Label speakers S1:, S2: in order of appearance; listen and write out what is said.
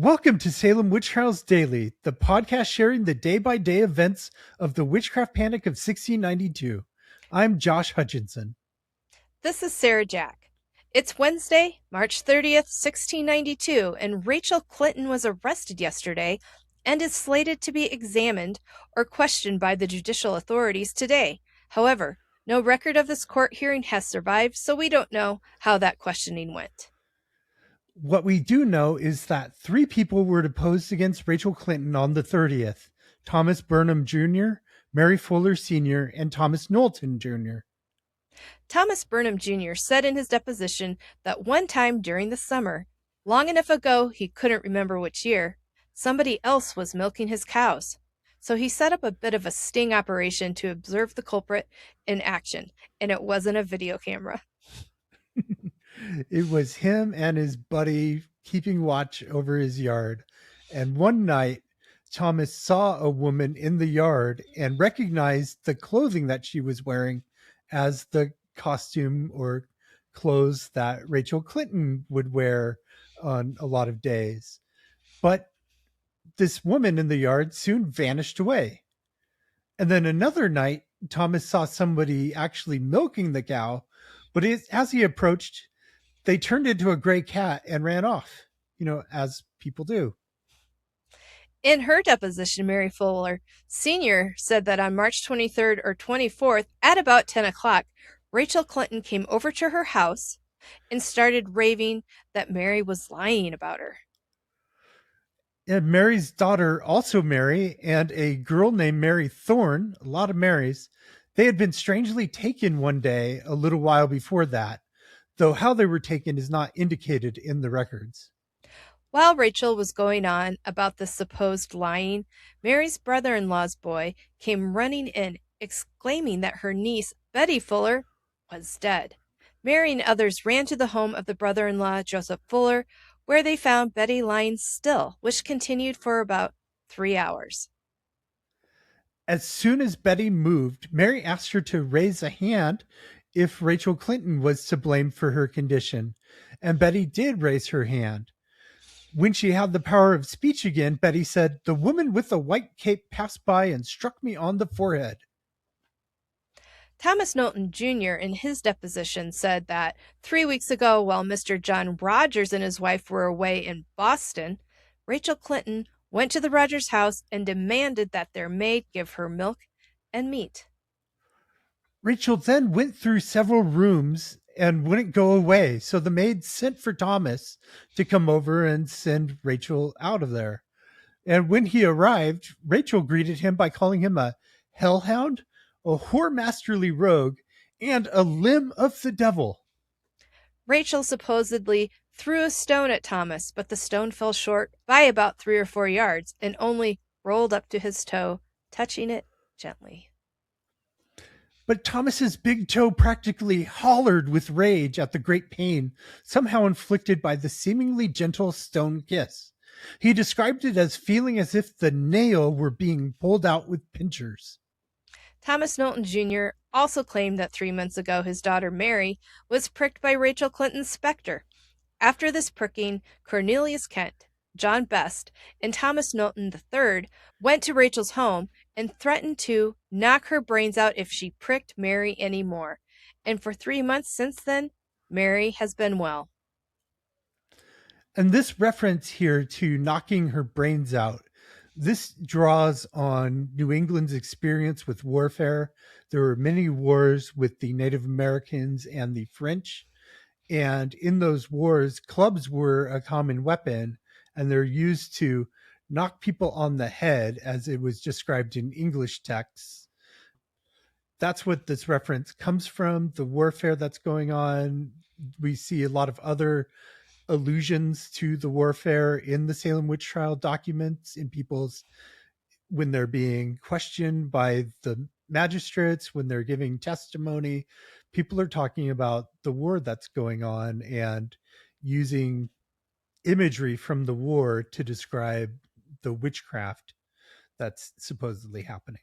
S1: Welcome to Salem Witch Trials Daily, the podcast sharing the day-by-day events of the witchcraft panic of 1692. I'm Josh Hutchinson.
S2: This is Sarah Jack. It's Wednesday, March 30th, 1692, and Rachel Clinton was arrested yesterday and is slated to be examined or questioned by the judicial authorities today. However, no record of this court hearing has survived, so we don't know how that questioning went.
S1: What we do know is that 3 people were deposed against Rachel Clinton on the 30th: Thomas Burnam Jr., Mary Fuller Sr., and Thomas Knowlton Jr.
S2: Thomas Burnam Jr. said in his deposition that one time during the summer, long enough ago he couldn't remember which year, somebody else was milking his cows. So he set up a bit of a sting operation to observe the culprit in action, and it wasn't a video camera.
S1: It was him and his buddy keeping watch over his yard. And one night, Thomas saw a woman in the yard and recognized the clothing that she was wearing as the costume or clothes that Rachel Clinton would wear on a lot of days. But this woman in the yard soon vanished away. And then another night, Thomas saw somebody actually milking the cow, but as he approached, they turned into a gray cat and ran off, as people do.
S2: In her deposition, Mary Fuller Sr. said that on March 23rd or 24th at about 10 o'clock, Rachel Clinton came over to her house and started raving that Mary was lying about her.
S1: And Mary's daughter, also Mary, and a girl named Mary Thorne, a lot of Marys, they had been strangely taken one day a little while before that, though how they were taken is not indicated in the records.
S2: While Rachel was going on about the supposed lying, Mary's brother-in-law's boy came running in, exclaiming that her niece, Betty Fuller, was dead. Mary and others ran to the home of the brother-in-law, Joseph Fuller, where they found Betty lying still, which continued for about 3 hours.
S1: As soon as Betty moved, Mary asked her to raise a hand if Rachel Clinton was to blame for her condition, and Betty did raise her hand. When she had the power of speech again, Betty said, "The woman with the white cape passed by and struck me on the forehead."
S2: Thomas Knowlton Jr. in his deposition said that 3 weeks ago, while Mr. John Rogers and his wife were away in Boston, Rachel Clinton went to the Rogers house and demanded that their maid give her milk and meat.
S1: Rachel then went through several rooms and wouldn't go away, so the maid sent for Thomas to come over and send Rachel out of there. And when he arrived, Rachel greeted him by calling him a hellhound, a whoremasterly rogue, and a limb of the devil.
S2: Rachel supposedly threw a stone at Thomas, but the stone fell short by about 3 or 4 yards and only rolled up to his toe, touching it gently.
S1: But Thomas's big toe practically hollered with rage at the great pain somehow inflicted by the seemingly gentle stone kiss. He described it as feeling as if the nail were being pulled out with pincers.
S2: Thomas Knowlton Jr. also claimed that 3 months ago his daughter Mary was pricked by Rachel Clinton's Specter. After this pricking, Cornelius Kent, John Best, and Thomas Knowlton III went to Rachel's home and threatened to knock her brains out if she pricked Mary anymore. And for 3 months since then, Mary has been well.
S1: And this reference here to knocking her brains out, this draws on New England's experience with warfare. There were many wars with the Native Americans and the French. And in those wars, clubs were a common weapon, and they're used to knock people on the head, as it was described in English texts. That's what this reference comes from, the warfare that's going on. We see a lot of other allusions to the warfare in the Salem Witch Trial documents, in people's, when they're being questioned by the magistrates, when they're giving testimony, people are talking about the war that's going on and using imagery from the war to describe the witchcraft that's supposedly happening.